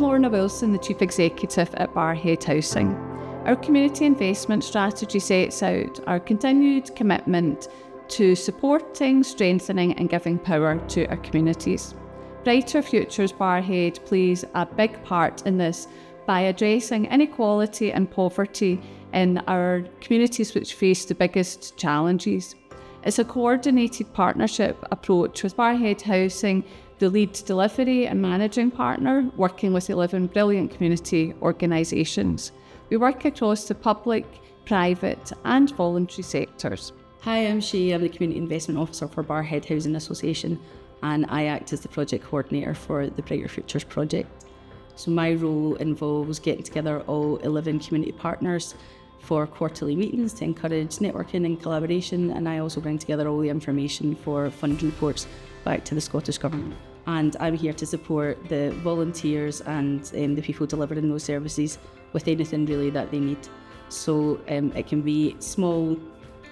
Lorna Wilson, the Chief Executive at Barhead Housing. Our community investment strategy sets out our continued commitment to supporting, strengthening and giving power to our communities. Brighter Futures Barhead plays a big part in this by addressing inequality and poverty in our communities which face the biggest challenges. It's a coordinated partnership approach with Barhead Housing, the lead delivery and managing partner, working with 11 brilliant community organisations. We work across the public, private and voluntary sectors. Hi, I'm Shea. I'm the Community Investment Officer for Barhead Housing Association, and I act as the project coordinator for the Brighter Futures project. So my role involves getting together all 11 community partners for quarterly meetings to encourage networking and collaboration, and I also bring together all the information for fund reports back to the Scottish Government. And I'm here to support the volunteers and the people delivering those services with anything really that they need. So it can be small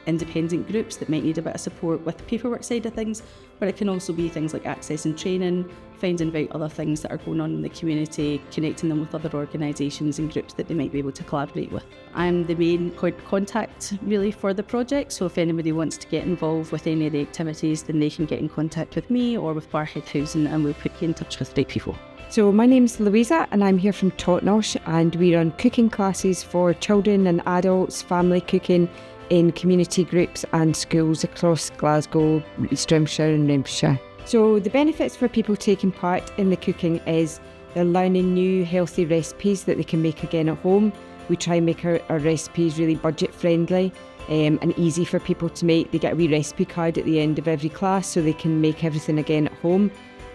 independent groups that might need a bit of support with the paperwork side of things, but it can also be things like access and training, finding out other things that are going on in the community, connecting them with other organisations and groups that they might be able to collaborate with. I'm the main point of contact really for the project, so if anybody wants to get involved with any of the activities, then they can get in contact with me or with Barhead Housing and we'll put you in touch with the right people. So my name's Louisa and I'm here from Totnosh, and we run cooking classes for children and adults, family cooking in community groups and schools across Glasgow, East Renfrewshire and Renfrewshire. So the benefits for people taking part in the cooking is they're learning new healthy recipes that they can make again at home. We try and make our recipes really budget friendly and easy for people to make. They get a wee recipe card at the end of every class so they can make everything again at home.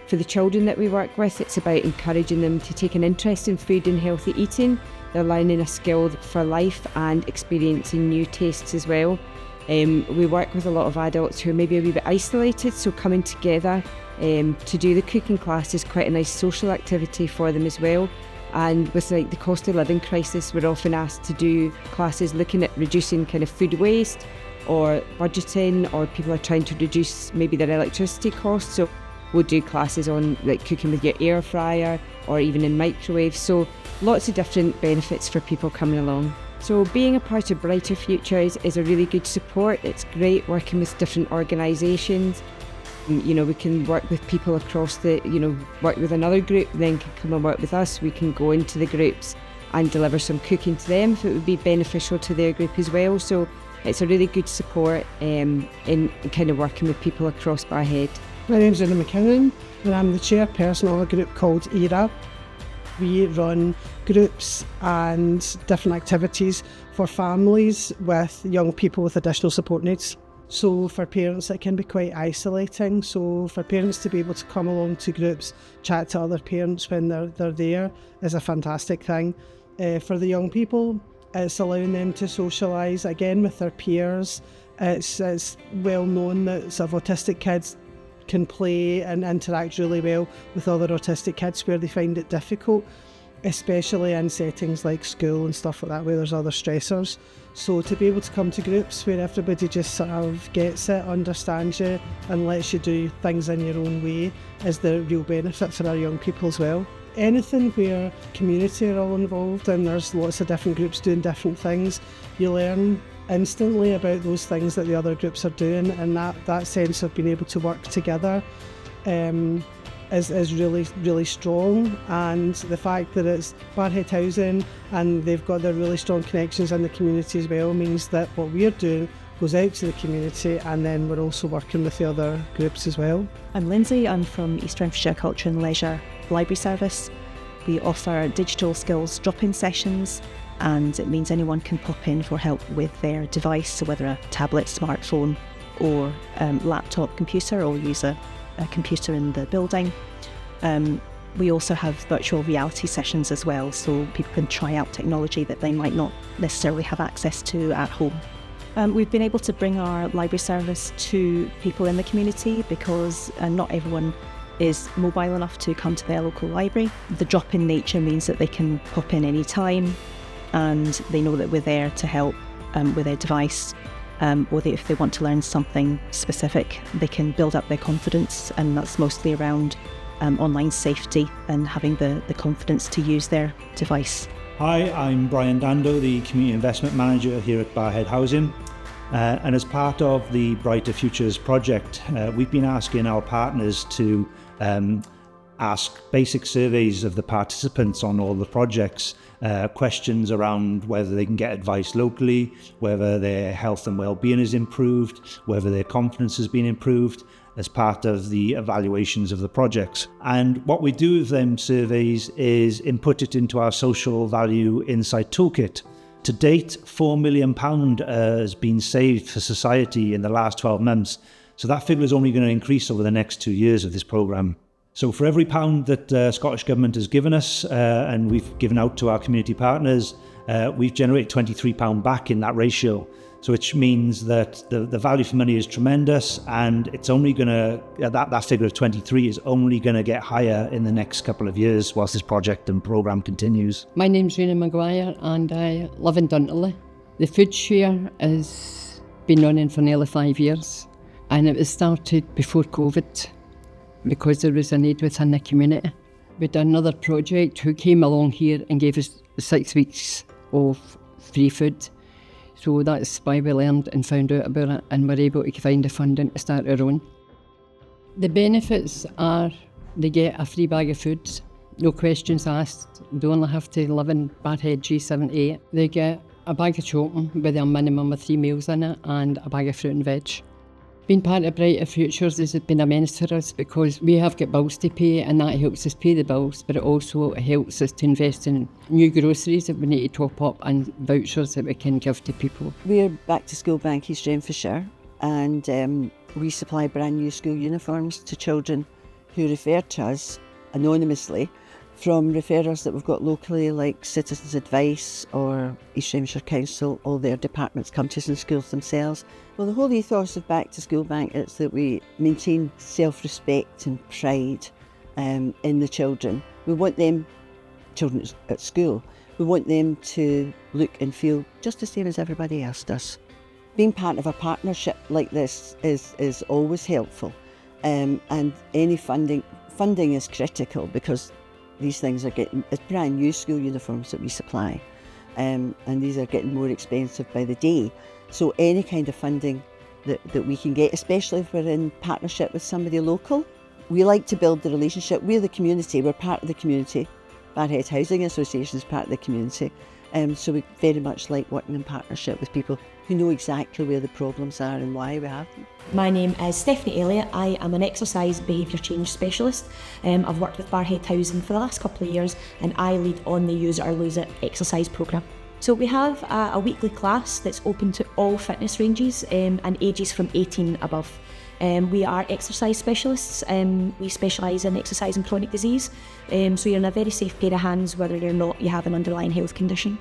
For the children that we work with, it's about encouraging them to take an interest in food and healthy eating. They're learning a skill for life and experiencing new tastes as well. We work with a lot of adults who are maybe a wee bit isolated, so coming together to do the cooking class is quite a nice social activity for them as well. And with the cost of living crisis, we're often asked to do classes looking at reducing kind of food waste or budgeting, or people are trying to reduce maybe their electricity costs. So we'll do classes on like cooking with your air fryer or even in microwaves. So lots of different benefits for people coming along. So being a part of Brighter Futures is a really good support. It's great working with different organisations. You know, we can work with people across work with another group, then can come and work with us. We can go into the groups and deliver some cooking to them if it would be beneficial to their group as well. So it's a really good support in kind of working with people across Barhead. My name's Reena McKinnon and I'm the chairperson of a group called ERA. We run groups and different activities for families with young people with additional support needs. So for parents it can be quite isolating, so for parents to be able to come along to groups, chat to other parents when they're there is a fantastic thing. For the young people, it's allowing them to socialise again with their peers. It's well known that sort of autistic kids can play and interact really well with other autistic kids where they find it difficult, especially in settings like school and stuff like that where there's other stressors. So to be able to come to groups where everybody just sort of gets it, understands you and lets you do things in your own way is the real benefit for our young people as well. Anything where community are all involved and there's lots of different groups doing different things, you learn instantly about those things that the other groups are doing, and that sense of being able to work together is really, really strong. And the fact that it's Barhead Housing and they've got their really strong connections in the community as well means that what we're doing goes out to the community, and then we're also working with the other groups as well. I'm Lindsay, I'm from East Renfrewshire Culture and Leisure Library Service. We offer digital skills drop-in sessions, and it means anyone can pop in for help with their device, so whether a tablet, smartphone or laptop computer, or use a computer in the building. We also have virtual reality sessions as well, so people can try out technology that they might not necessarily have access to at home. We've been able to bring our library service to people in the community because not everyone is mobile enough to come to their local library. The drop-in nature means that they can pop in any time, and they know that we're there to help with their device, or if they want to learn something specific, they can build up their confidence, and that's mostly around online safety and having the confidence to use their device. Hi, I'm Brian Dando, the Community Investment Manager here at Barhead Housing. And as part of the Brighter Futures project, we've been asking our partners to ask basic surveys of the participants on all the projects, questions around whether they can get advice locally, whether their health and well-being is improved, whether their confidence has been improved as part of the evaluations of the projects. And what we do with them surveys is input it into our social value insight toolkit. To date, £4 million has been saved for society in the last 12 months. So that figure is only going to increase over the next 2 years of this programme. So for every pound that Scottish Government has given us and we've given out to our community partners, we've generated £23 back in that ratio. So which means that the value for money is tremendous, and it's only going to, that figure of 23 is only going to get higher in the next couple of years whilst this project and programme continues. My name's Reena Maguire and I live in Dunterley. The food share has been running for nearly 5 years, and it was started before COVID because there was a need within the community. We did another project who came along here and gave us 6 weeks of free food. So that's why we learned and found out about it, and we're able to find the funding to start our own. The benefits are they get a free bag of food, no questions asked. They only have to live in Barhead G78. They get a bag of chocolate with a minimum of 3 meals in it and a bag of fruit and veg. Being part of Brighter Futures has been immense for us because we have got bills to pay, and that helps us pay the bills, but it also helps us to invest in new groceries that we need to top up and vouchers that we can give to people. We're Back to School Bank East Renfrewshire, and we supply brand new school uniforms to children who refer to us anonymously from referrers that we've got locally, like Citizens Advice or East Renfrewshire Council. All their departments come to us in schools themselves. Well, the whole ethos of Back to School Bank is that we maintain self-respect and pride in the children. We want them, children at school, we want them to look and feel just the same as everybody else does. Being part of a partnership like this is always helpful, and any funding is critical because these things are it's brand new school uniforms that we supply, and these are getting more expensive by the day. So any kind of funding that we can get, especially if we're in partnership with somebody local, we like to build the relationship. We're the community, we're part of the community. Barhead Housing Association is part of the community, so we very much like working in partnership with people who know exactly where the problems are and why we have them. My name is Stephanie Elliott. I am an exercise behaviour change specialist. I've worked with Barhead Housing for the last couple of years, and I lead on the Use It or Lose It exercise programme. So we have a weekly class that's open to all fitness ranges and ages from 18 above. We are exercise specialists. We specialise in exercise and chronic disease. So you're in a very safe pair of hands whether you have an underlying health condition.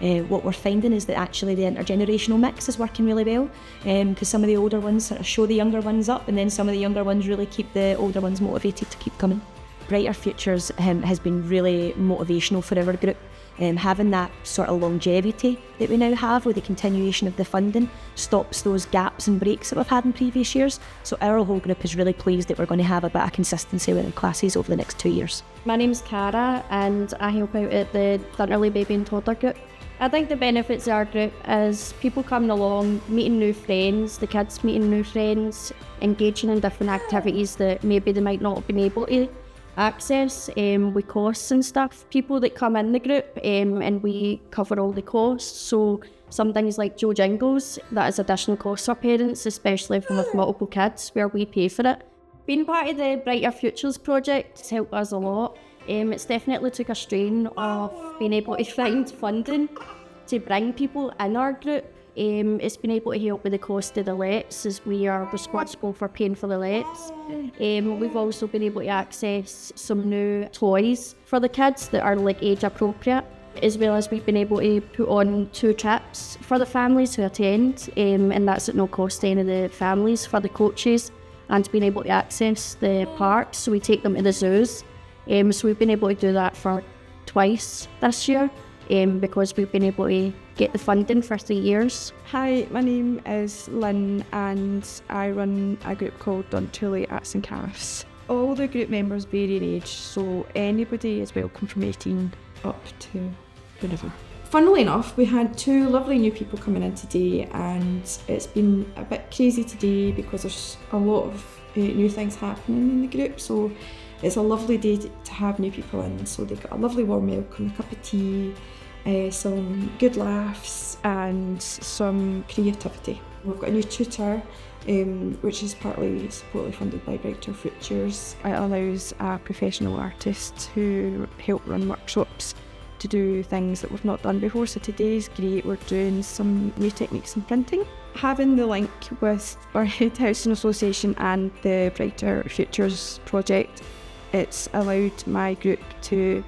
What we're finding is that actually the intergenerational mix is working really well, because some of the older ones sort of show the younger ones up, and then some of the younger ones really keep the older ones motivated to keep coming. Brighter Futures has been really motivational for our group. Having that sort of longevity that we now have with the continuation of the funding stops those gaps and breaks that we've had in previous years. So our whole group is really pleased that we're going to have a bit of consistency with our classes over the next 2 years. My name's Cara and I help out at the Dunterley Baby and Toddler group. I think the benefits of our group is people coming along, meeting new friends, the kids meeting new friends, engaging in different activities that maybe they might not have been able to access with costs and stuff. People that come in the group and we cover all the costs, so some things like Joe Jingles, that is additional costs for parents, especially if we have multiple kids, where we pay for it. Being part of the Brighter Futures project has helped us a lot. It's definitely took a strain of being able to find funding to bring people in our group. It's been able to help with the cost of the lets, as we are responsible for paying for the lets. We've also been able to access some new toys for the kids that are like age appropriate, as well as we've been able to put on 2 trips for the families who attend, and that's at no cost to any of the families, for the coaches, and being able to access the parks. So we take them to the zoos. So we've been able to do that for twice this year, because we've been able to get the funding for 3 years. Hi, my name is Lynn and I run a group called Dunterley Arts and Crafts. All the group members vary in age, so anybody is welcome from 18 up to whatever. Funnily enough, we had 2 lovely new people coming in today, and it's been a bit crazy today because there's a lot of new things happening in the group, so it's a lovely day to have new people in. So they got a lovely warm welcome, a cup of tea, some good laughs and some creativity. We've got a new tutor, which is partly supportly funded by Brighter Futures. It allows a professional artist who help run workshops to do things that we've not done before. So today's great, we're doing some new techniques in printing. Having the link with Barhead Housing Association and the Brighter Futures project, it's allowed my group to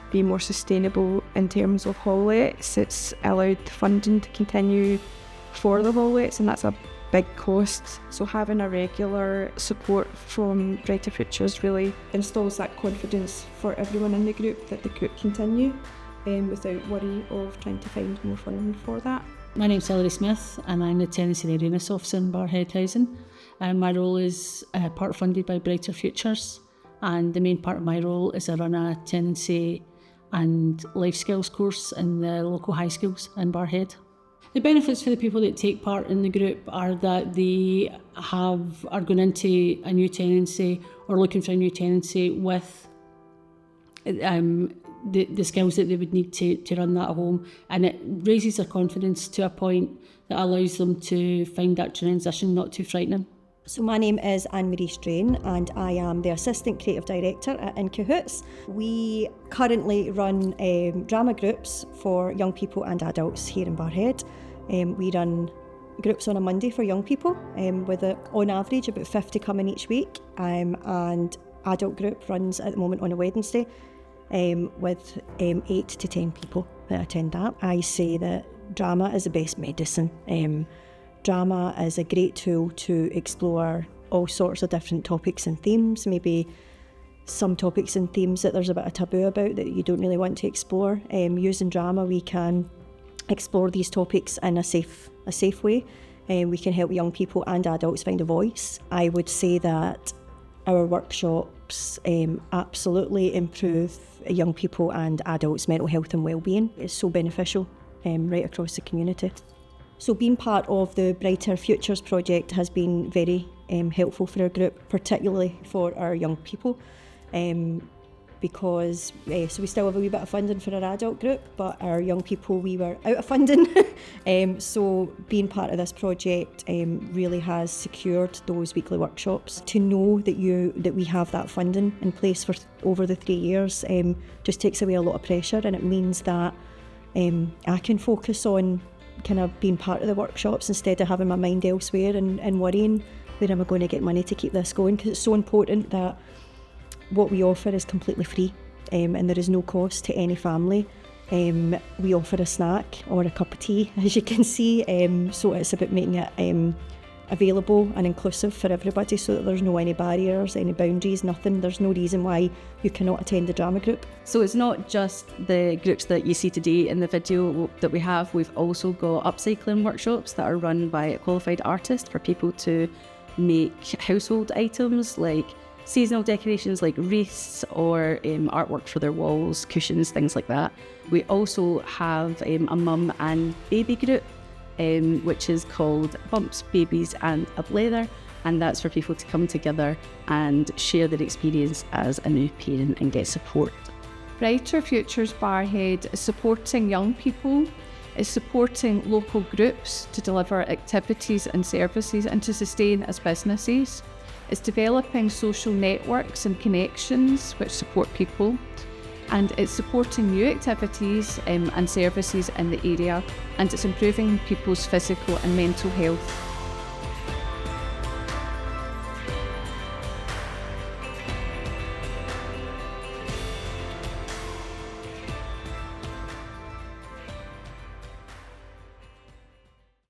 be more sustainable in terms of hall lets. It's allowed funding to continue for the hall lets, and that's a big cost. So having a regular support from Brighter Futures really installs that confidence for everyone in the group that the group continue without worry of trying to find more funding for that. My name's Hilary Smith and I'm the Tenancy and Awareness Officer in Barhead Housing. My role is part funded by Brighter Futures, and the main part of my role is I run a tenancy and life skills course in the local high schools in Barhead. The benefits for the people that take part in the group are that they are going into a new tenancy or looking for a new tenancy with the skills that they would need to run that home, and it raises their confidence to a point that allows them to find that transition not too frightening. So my name is Anne-Marie Strain and I am the Assistant Creative Director at In Cahoots. We currently run drama groups for young people and adults here in Barhead. We run groups on a Monday for young people with on average about 50 coming each week, and adult group runs at the moment on a Wednesday with 8 to 10 people that attend that. I say that drama is the best medicine. Drama is a great tool to explore all sorts of different topics and themes, maybe some topics and themes that there's a bit of taboo about that you don't really want to explore. Using drama, we can explore these topics in a safe way. We can help young people and adults find a voice. I would say that our workshops absolutely improve young people and adults' mental health and well-being. It's so beneficial right across the community. So being part of the Brighter Futures project has been very helpful for our group, particularly for our young people, because so we still have a wee bit of funding for our adult group, but our young people, we were out of funding. So being part of this project really has secured those weekly workshops. To know that we have that funding in place for over the 3 years just takes away a lot of pressure, and it means that I can focus on kind of being part of the workshops instead of having my mind elsewhere and worrying where am I going to get money to keep this going, because it's so important that what we offer is completely free and there is no cost to any family. We offer a snack or a cup of tea, as you can see, so it's about making it available and inclusive for everybody so that there's no any barriers, any boundaries, nothing. There's no reason why you cannot attend the drama group. So it's not just the groups that you see today in the video that we have. We've also got upcycling workshops that are run by a qualified artist for people to make household items like seasonal decorations like wreaths or artwork for their walls, cushions, things like that. We also have a mum and baby group which is called Bumps, Babies and a Blether, and that's for people to come together and share their experience as a new parent and get support. Brighter Futures Barhead is supporting young people, is supporting local groups to deliver activities and services and to sustain as businesses. It's developing social networks and connections which support people, and it's supporting new activities and services in the area, and it's improving people's physical and mental health.